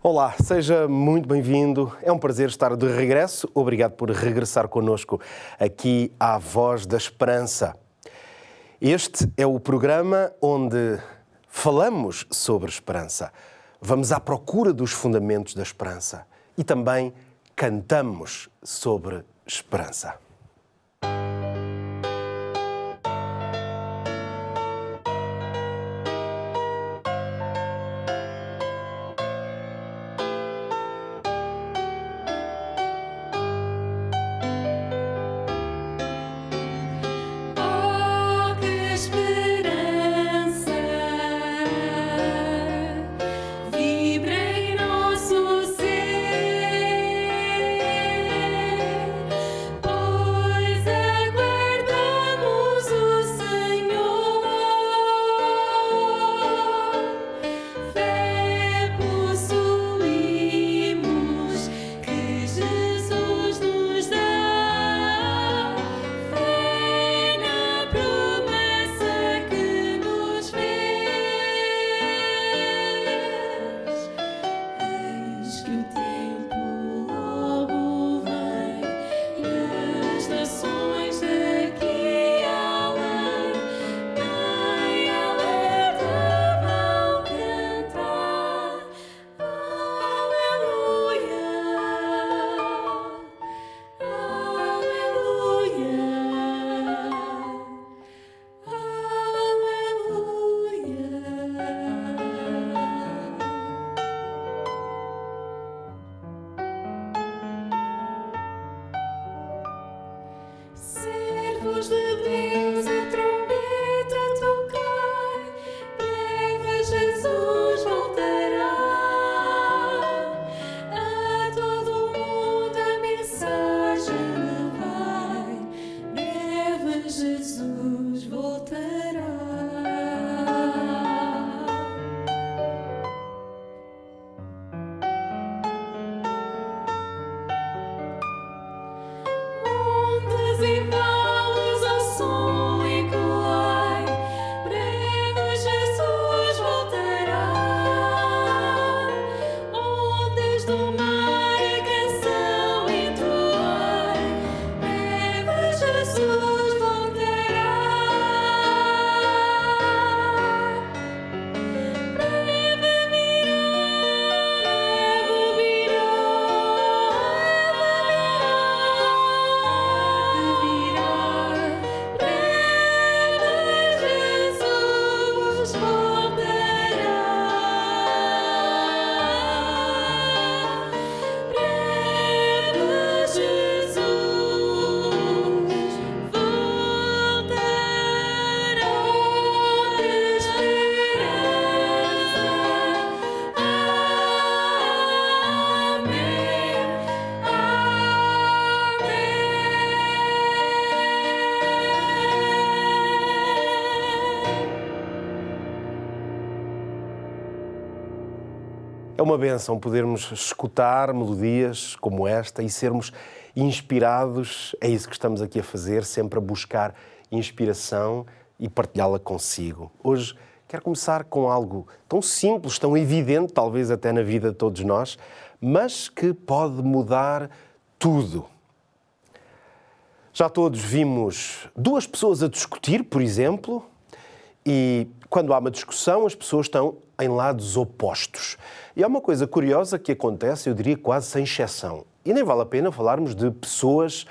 Olá, seja muito bem-vindo. É um prazer estar de regresso. Obrigado por regressar connosco aqui à Voz da Esperança. Este é o programa onde falamos sobre esperança. Vamos à procura dos fundamentos da esperança e também cantamos sobre esperança. É uma bênção podermos escutar melodias como esta e sermos inspirados. É isso que estamos aqui a fazer, sempre a buscar inspiração e partilhá-la consigo. Hoje quero começar com algo tão simples, tão evidente, talvez até na vida de todos nós, mas que pode mudar tudo. Já todos vimos duas pessoas a discutir, por exemplo, e quando há uma discussão as pessoas estão em lados opostos. E há uma coisa curiosa que acontece, eu diria quase sem exceção. E nem vale a pena falarmos de pessoas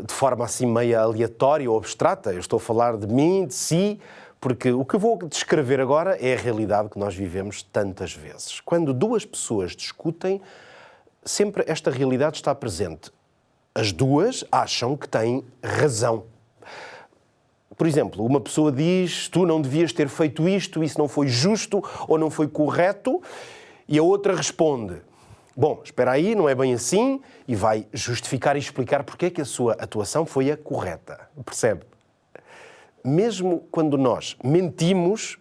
de forma assim meia aleatória ou abstrata. Eu estou a falar de mim, de si, porque o que eu vou descrever agora é a realidade que nós vivemos tantas vezes. Quando duas pessoas discutem, sempre esta realidade está presente. As duas acham que têm razão. Por exemplo, uma pessoa diz: tu não devias ter feito isto, isso não foi justo ou não foi correto, e a outra responde: bom, espera aí, não é bem assim, e vai justificar e explicar porque é que a sua atuação foi a correta. Percebe? Mesmo quando nós mentimos,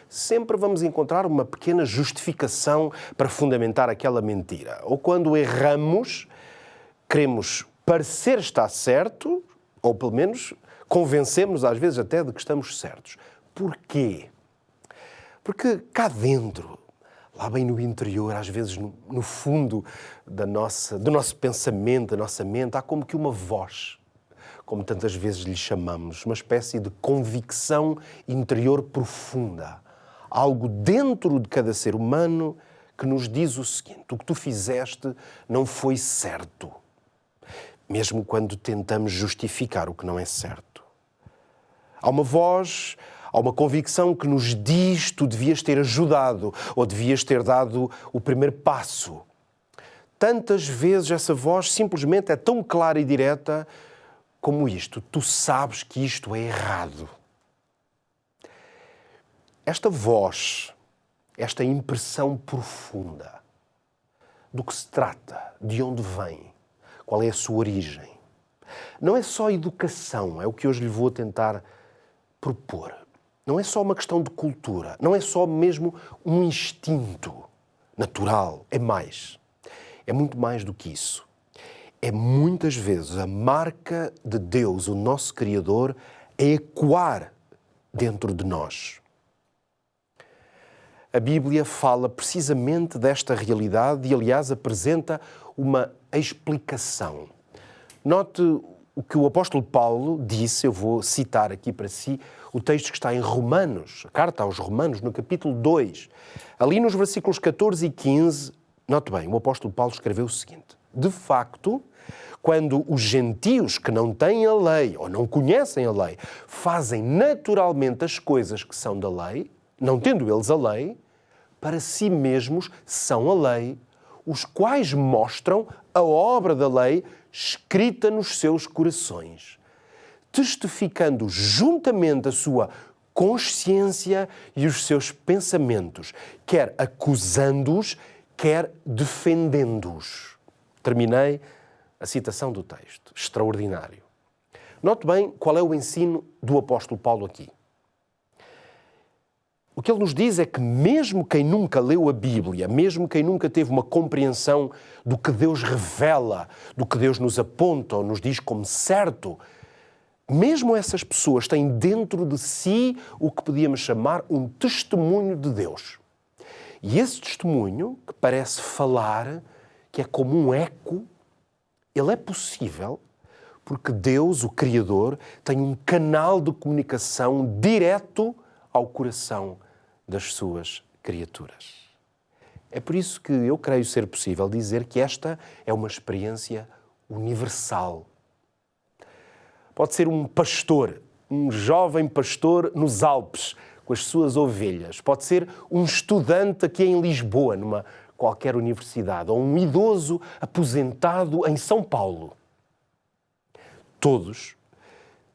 sempre vamos encontrar uma pequena justificação para fundamentar aquela mentira. Ou quando erramos, queremos parecer estar certo, ou pelo menos convencemos às vezes até de que estamos certos. Porquê? Porque cá dentro, lá bem no interior, às vezes no fundo do nosso pensamento, da nossa mente, há como que uma voz, como tantas vezes lhe chamamos, uma espécie de convicção interior profunda. Algo dentro de cada ser humano que nos diz o seguinte: o que tu fizeste não foi certo. Mesmo quando tentamos justificar o que não é certo. Há uma voz, há uma convicção que nos diz: tu devias ter ajudado ou devias ter dado o primeiro passo. Tantas vezes essa voz simplesmente é tão clara e direta como isto: tu sabes que isto é errado. Esta voz, esta impressão profunda do que se trata, de onde vem, qual é a sua origem, não é só educação, é o que hoje lhe vou tentar propor. Não é só uma questão de cultura, não é só mesmo um instinto natural, é mais. É muito mais do que isso. É muitas vezes a marca de Deus, o nosso Criador, a ecoar dentro de nós. A Bíblia fala precisamente desta realidade e, aliás, apresenta uma explicação. Note o que o apóstolo Paulo disse, eu vou citar aqui para si o texto que está em Romanos, a carta aos Romanos, no capítulo 2. Ali nos versículos 14 e 15, note bem, o apóstolo Paulo escreveu o seguinte: de facto, quando os gentios que não têm a lei ou não conhecem a lei fazem naturalmente as coisas que são da lei, não tendo eles a lei, para si mesmos são a lei, os quais mostram a obra da lei escrita nos seus corações, testificando juntamente a sua consciência e os seus pensamentos, quer acusando-os, quer defendendo-os. Terminei a citação do texto. Extraordinário. Note bem qual é o ensino do apóstolo Paulo aqui. O que ele nos diz é que mesmo quem nunca leu a Bíblia, mesmo quem nunca teve uma compreensão do que Deus revela, do que Deus nos aponta ou nos diz como certo, mesmo essas pessoas têm dentro de si o que podíamos chamar um testemunho de Deus. E esse testemunho, que parece falar, que é como um eco, ele é possível porque Deus, o Criador, tem um canal de comunicação direto ao coração das suas criaturas. É por isso que eu creio ser possível dizer que esta é uma experiência universal. Pode ser um pastor, um jovem pastor nos Alpes, com as suas ovelhas. Pode ser um estudante aqui em Lisboa, numa qualquer universidade, ou um idoso aposentado em São Paulo. Todos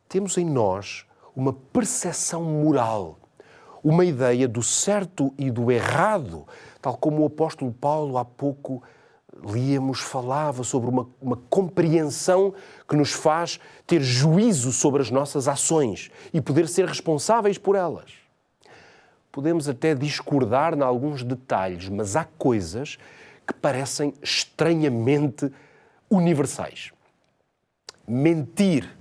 temos em nós uma percepção moral, uma ideia do certo e do errado, tal como o apóstolo Paulo há pouco falava sobre uma compreensão que nos faz ter juízo sobre as nossas ações e poder ser responsáveis por elas. Podemos até discordar em alguns detalhes, mas há coisas que parecem estranhamente universais. Mentir,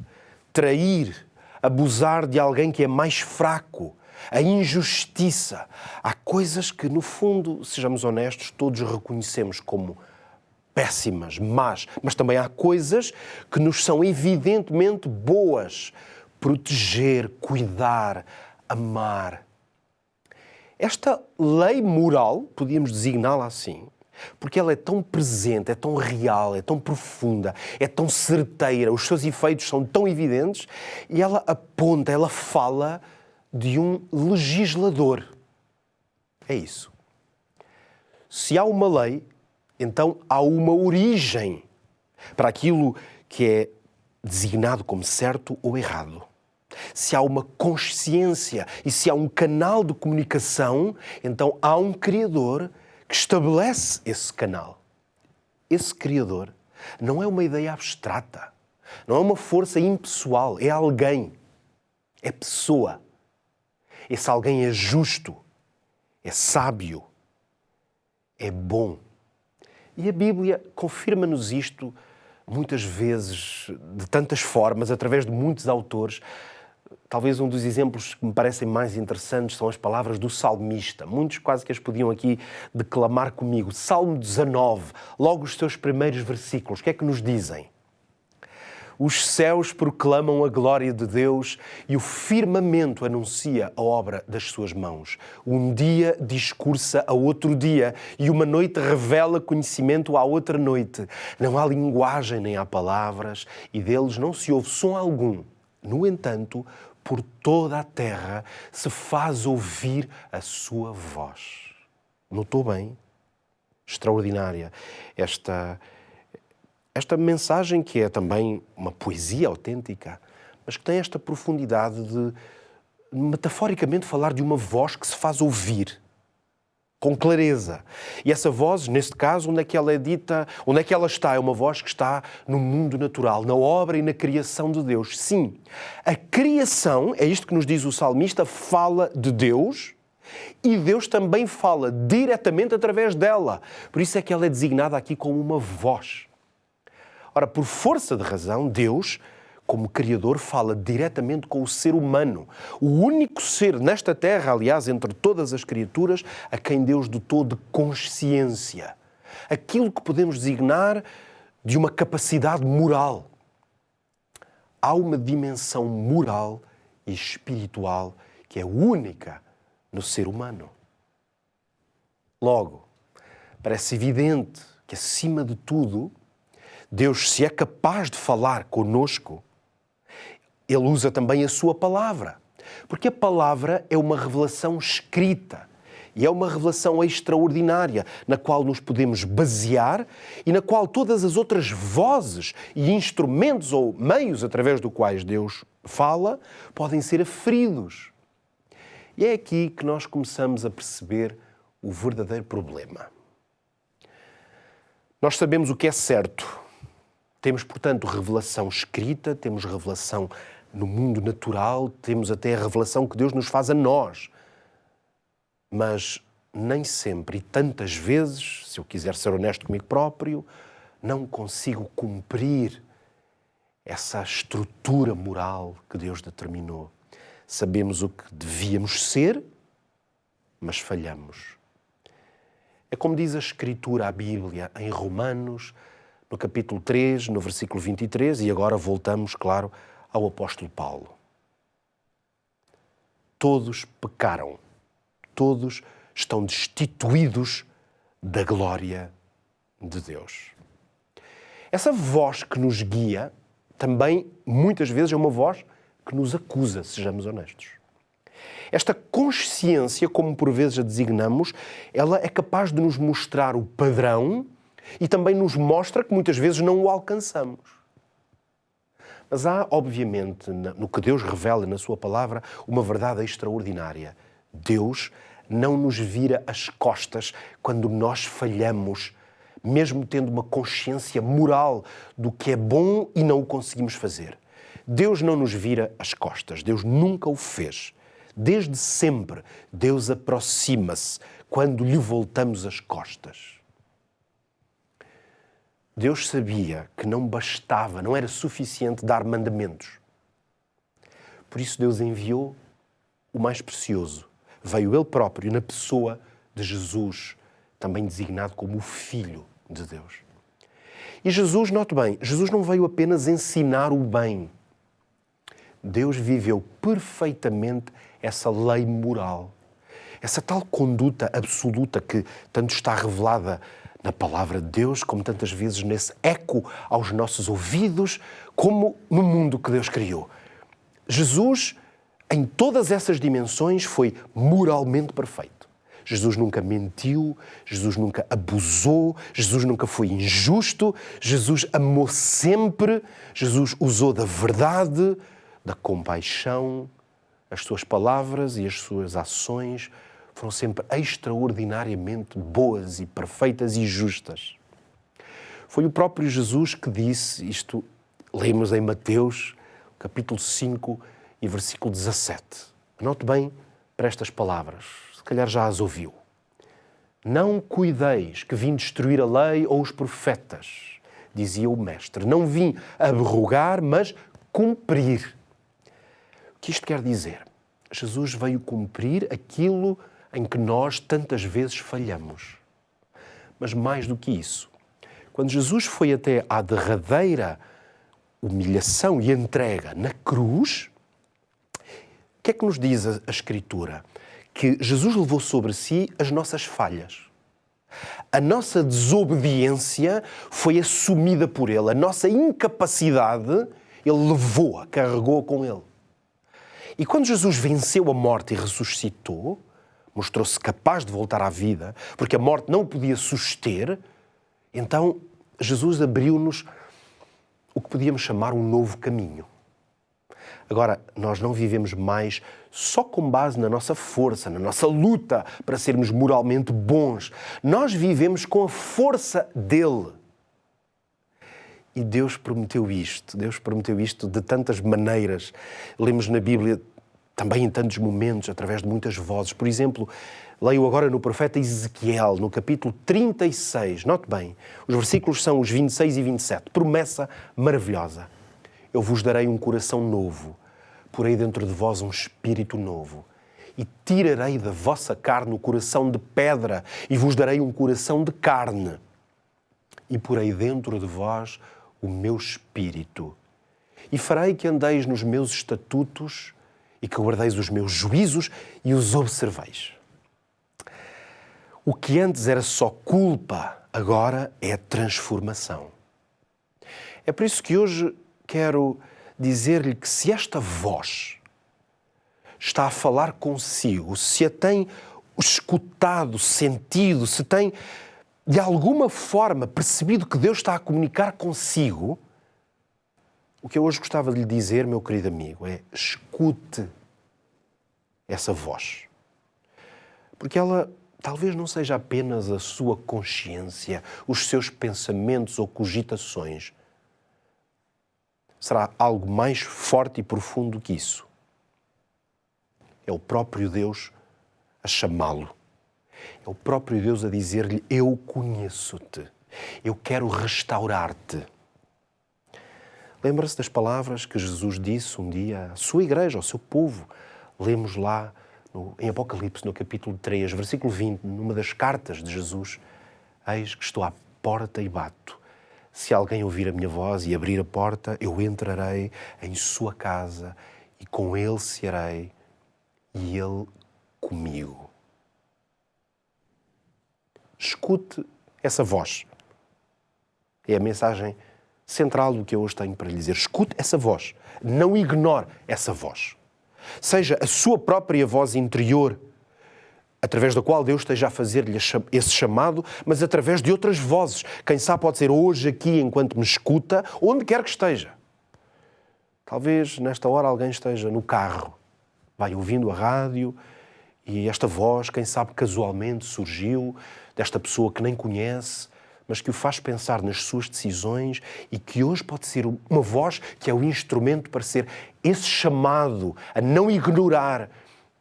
trair, abusar de alguém que é mais fraco, a injustiça. Há coisas que, no fundo, sejamos honestos, todos reconhecemos como péssimas, más, mas também há coisas que nos são evidentemente boas. Proteger, cuidar, amar. Esta lei moral, podíamos designá-la assim, porque ela é tão presente, é tão real, é tão profunda, é tão certeira, os seus efeitos são tão evidentes e ela aponta, ela fala de um legislador. É isso. Se há uma lei, então há uma origem para aquilo que é designado como certo ou errado. Se há uma consciência e se há um canal de comunicação, então há um Criador que estabelece esse canal. Esse Criador não é uma ideia abstrata, não é uma força impessoal, é alguém, é pessoa. Esse alguém é justo, é sábio, é bom. E a Bíblia confirma-nos isto muitas vezes, de tantas formas, através de muitos autores. talvez um dos exemplos que me parecem mais interessantes são as palavras do salmista. Muitos quase que as podiam aqui declamar comigo. Salmo 19, logo os seus primeiros versículos. O que é que nos dizem? Os céus proclamam a glória de Deus e o firmamento anuncia a obra das suas mãos. Um dia discursa a outro dia e uma noite revela conhecimento à outra noite. Não há linguagem nem há palavras e deles não se ouve som algum. No entanto, por toda a terra se faz ouvir a sua voz. Notou bem? Extraordinária esta mensagem, que é também uma poesia autêntica, mas que tem esta profundidade de, metaforicamente, falar de uma voz que se faz ouvir com clareza. E essa voz, neste caso, onde é que ela é dita, onde é que ela está? É uma voz que está no mundo natural, na obra e na criação de Deus. Sim, a criação, é isto que nos diz o salmista, fala de Deus e Deus também fala diretamente através dela. Por isso é que ela é designada aqui como uma voz. Ora, por força de razão, Deus, como Criador, fala diretamente com o ser humano. O único ser nesta terra, aliás, entre todas as criaturas, a quem Deus dotou de consciência. Aquilo que podemos designar de uma capacidade moral. Há uma dimensão moral e espiritual que é única no ser humano. Logo, parece evidente que, acima de tudo, Deus, se é capaz de falar conosco, Ele usa também a sua palavra. Porque a palavra é uma revelação escrita e é uma revelação extraordinária na qual nos podemos basear e na qual todas as outras vozes e instrumentos ou meios através dos quais Deus fala podem ser aferidos. E é aqui que nós começamos a perceber o verdadeiro problema. Nós sabemos o que é certo. Temos, portanto, revelação escrita, temos revelação no mundo natural, temos até a revelação que Deus nos faz a nós. Mas nem sempre e tantas vezes, se eu quiser ser honesto comigo próprio, não consigo cumprir essa estrutura moral que Deus determinou. Sabemos o que devíamos ser, mas falhamos. É como diz a Escritura, a Bíblia, em Romanos, no capítulo 3, no versículo 23, e agora voltamos, claro, ao apóstolo Paulo. Todos pecaram, todos estão destituídos da glória de Deus. Essa voz que nos guia também, muitas vezes, é uma voz que nos acusa, sejamos honestos. Esta consciência, como por vezes a designamos, ela é capaz de nos mostrar o padrão e também nos mostra que muitas vezes não o alcançamos. Mas há, obviamente, no que Deus revela na sua palavra, uma verdade extraordinária. Deus não nos vira as costas quando nós falhamos, mesmo tendo uma consciência moral do que é bom e não o conseguimos fazer. Deus não nos vira as costas. Deus nunca o fez. Desde sempre, Deus aproxima-se quando lhe voltamos as costas. Deus sabia que não bastava, não era suficiente dar mandamentos. Por isso Deus enviou o mais precioso. Veio Ele próprio na pessoa de Jesus, também designado como o Filho de Deus. E Jesus, note bem, Jesus não veio apenas ensinar o bem. Deus viveu perfeitamente essa lei moral, essa tal conduta absoluta que tanto está revelada na palavra de Deus, como tantas vezes nesse eco aos nossos ouvidos, como no mundo que Deus criou. Jesus, em todas essas dimensões, foi moralmente perfeito. Jesus nunca mentiu, Jesus nunca abusou, Jesus nunca foi injusto, Jesus amou sempre, Jesus usou da verdade, da compaixão. As suas palavras e as suas ações foram sempre extraordinariamente boas e perfeitas e justas. Foi o próprio Jesus que disse, isto lemos em Mateus, capítulo 5 e versículo 17. Note bem para estas palavras, se calhar já as ouviu. Não cuideis que vim destruir a lei ou os profetas, dizia o Mestre. Não vim abrogar, mas cumprir. O que isto quer dizer? Jesus veio cumprir aquilo em que nós tantas vezes falhamos. Mas mais do que isso, quando Jesus foi até à derradeira humilhação e entrega na cruz, o que é que nos diz a Escritura? Que Jesus levou sobre si as nossas falhas. A nossa desobediência foi assumida por Ele. A nossa incapacidade, Ele levou-a, carregou-a com Ele. E quando Jesus venceu a morte e ressuscitou, mostrou-se capaz de voltar à vida, porque a morte não o podia suster, então Jesus abriu-nos o que podíamos chamar um novo caminho. Agora, nós não vivemos mais só com base na nossa força, na nossa luta para sermos moralmente bons. Nós vivemos com a força dele. E Deus prometeu isto de tantas maneiras. Lemos na Bíblia também em tantos momentos, através de muitas vozes. Por exemplo, leio agora no profeta Ezequiel, no capítulo 36. Note bem, os versículos são os 26 e 27. Promessa maravilhosa. Eu vos darei um coração novo, porei dentro de vós um espírito novo. E tirarei da vossa carne o coração de pedra e vos darei um coração de carne. E porei dentro de vós o meu espírito. E farei que andeis nos meus estatutos e que guardeis os meus juízos e os observeis. O que antes era só culpa, agora é transformação. É por isso que hoje quero dizer-lhe que se esta voz está a falar consigo, se a tem escutado, sentido, se tem de alguma forma percebido que Deus está a comunicar consigo, o que eu hoje gostava de lhe dizer, meu querido amigo, é escute essa voz. Porque ela talvez não seja apenas a sua consciência, os seus pensamentos ou cogitações. Será algo mais forte e profundo que isso. É o próprio Deus a chamá-lo. É o próprio Deus a dizer-lhe: eu conheço-te, eu quero restaurar-te. Lembra-se das palavras que Jesus disse um dia à sua igreja, ao seu povo. Lemos lá em Apocalipse, no capítulo 3, versículo 20, numa das cartas de Jesus: eis que estou à porta e bato. Se alguém ouvir a minha voz e abrir a porta, eu entrarei em sua casa e com ele cearei e ele comigo. Escute essa voz. É a mensagem central do que eu hoje tenho para lhe dizer. Escute essa voz. Não ignore essa voz. Seja a sua própria voz interior, através da qual Deus esteja a fazer-lhe esse chamado, mas através de outras vozes. Quem sabe pode ser hoje aqui, enquanto me escuta, onde quer que esteja. Talvez nesta hora alguém esteja no carro, vai ouvindo a rádio e esta voz, quem sabe casualmente surgiu, desta pessoa que nem conhece, mas que o faz pensar nas suas decisões e que hoje pode ser uma voz que é o instrumento para ser esse chamado a não ignorar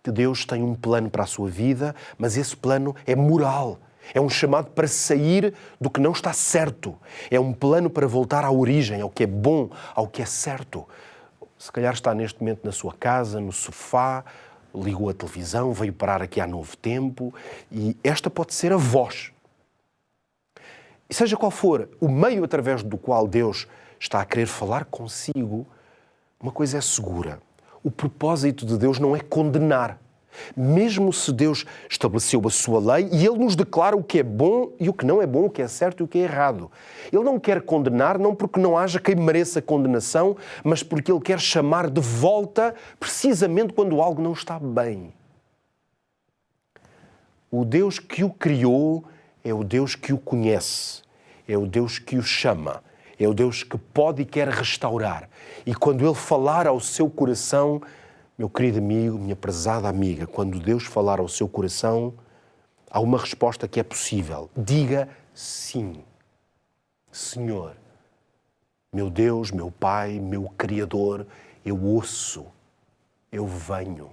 que Deus tem um plano para a sua vida, mas esse plano é moral. É um chamado para sair do que não está certo. É um plano para voltar à origem, ao que é bom, ao que é certo. Se calhar está neste momento na sua casa, no sofá, ligou a televisão, veio parar aqui há Novo Tempo e esta pode ser a voz. E seja qual for o meio através do qual Deus está a querer falar consigo, uma coisa é segura. O propósito de Deus não é condenar. Mesmo se Deus estabeleceu a sua lei e Ele nos declara o que é bom e o que não é bom, o que é certo e o que é errado. Ele não quer condenar, não porque não haja quem mereça condenação, mas porque Ele quer chamar de volta precisamente quando algo não está bem. O Deus que o criou é o Deus que o conhece, é o Deus que o chama, é o Deus que pode e quer restaurar. E quando Ele falar ao seu coração, meu querido amigo, minha prezada amiga, quando Deus falar ao seu coração, há uma resposta que é possível. Diga sim. Senhor, meu Deus, meu Pai, meu Criador, eu ouço, eu venho.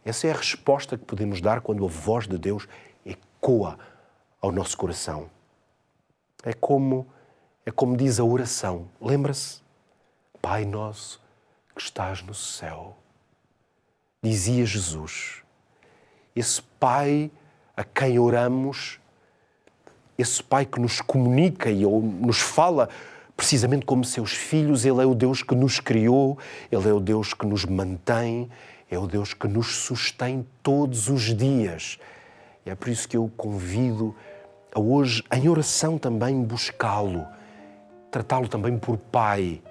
Essa é a resposta que podemos dar quando a voz de Deus ecoa ao nosso coração. É como diz a oração. Lembra-se? Pai nosso que estás no céu. Dizia Jesus, esse Pai a quem oramos, esse Pai que nos comunica e nos fala precisamente como seus filhos, Ele é o Deus que nos criou, Ele é o Deus que nos mantém, é o Deus que nos sustém todos os dias. E é por isso que eu convido a hoje, em oração também, buscá-lo, tratá-lo também por Pai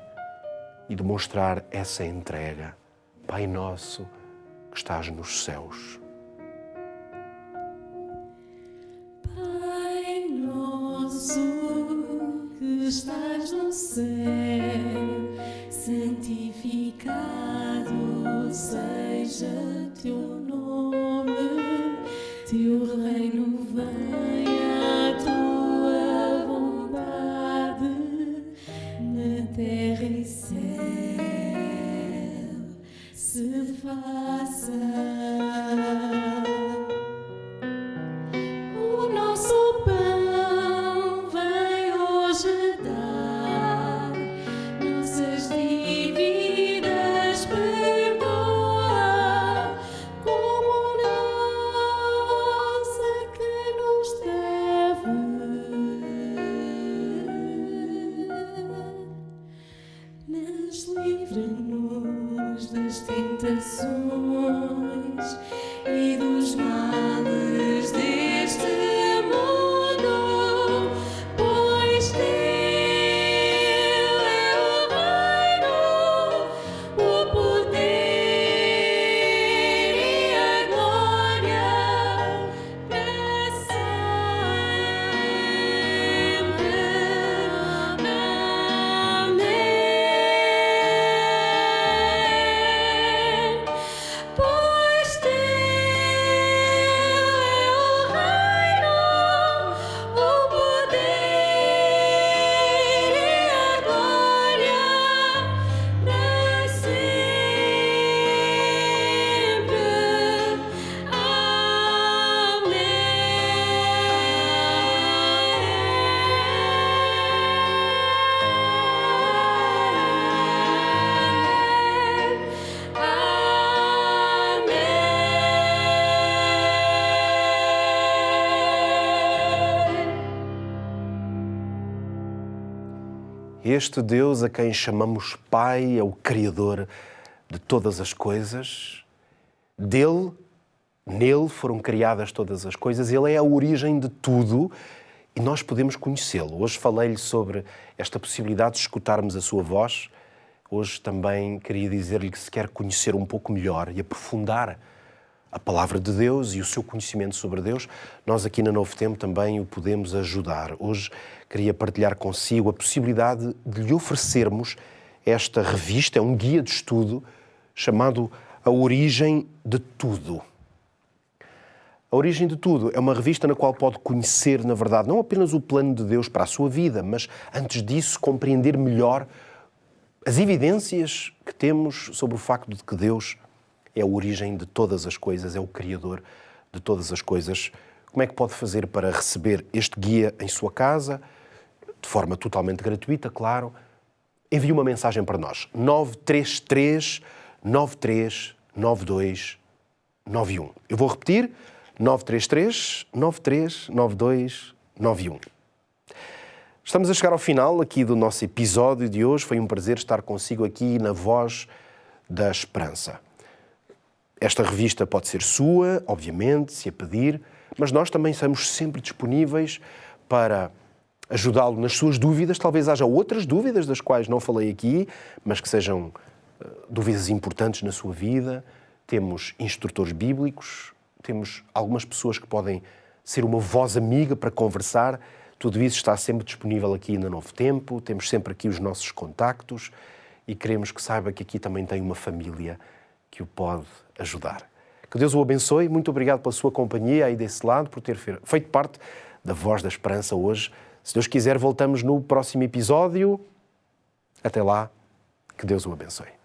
e demonstrar essa entrega. Pai nosso que estás nos céus. Pai nosso que estás no céu, santificado seja teu nome, teu reino venha, a tua vontade na terra e céu se faça. O nosso pão vem hoje dar, nossas dívidas perdoa, como nós a quem nos deve. Mas livra-nos das tentações e dos males deste mundo, pois teu é o reino, o poder e a glória para sempre. Amém. Pois teu é o reino, o poder e a glória para sempre. Este Deus a quem chamamos Pai é o Criador de todas as coisas. Nele foram criadas todas as coisas. Ele é a origem de tudo e nós podemos conhecê-lo. Hoje falei-lhe sobre esta possibilidade de escutarmos a sua voz. Hoje também queria dizer-lhe que se quer conhecer um pouco melhor e aprofundar a palavra de Deus e o seu conhecimento sobre Deus, nós aqui na Novo Tempo também o podemos ajudar. Hoje queria partilhar consigo a possibilidade de lhe oferecermos esta revista, é um guia de estudo chamado A Origem de Tudo. A Origem de Tudo é uma revista na qual pode conhecer, na verdade, não apenas o plano de Deus para a sua vida, mas, antes disso, compreender melhor as evidências que temos sobre o facto de que Deus é a origem de todas as coisas, é o Criador de todas as coisas. Como é que pode fazer para receber este guia em sua casa? De forma totalmente gratuita, claro. Envie uma mensagem para nós. 933 93 92 91. Eu vou repetir. 933 93 92 91. Estamos a chegar ao final aqui do nosso episódio de hoje. Foi um prazer estar consigo aqui na Voz da Esperança. Esta revista pode ser sua, obviamente, se a pedir, mas nós também estamos sempre disponíveis para ajudá-lo nas suas dúvidas. Talvez haja outras dúvidas das quais não falei aqui, mas que sejam dúvidas importantes na sua vida. Temos instrutores bíblicos, temos algumas pessoas que podem ser uma voz amiga para conversar. Tudo isso está sempre disponível aqui na Novo Tempo. Temos sempre aqui os nossos contactos e queremos que saiba que aqui também tem uma família que o pode ajudar. Que Deus o abençoe. Muito obrigado pela sua companhia aí desse lado, por ter feito parte da Voz da Esperança hoje. Se Deus quiser, voltamos no próximo episódio. Até lá, que Deus o abençoe.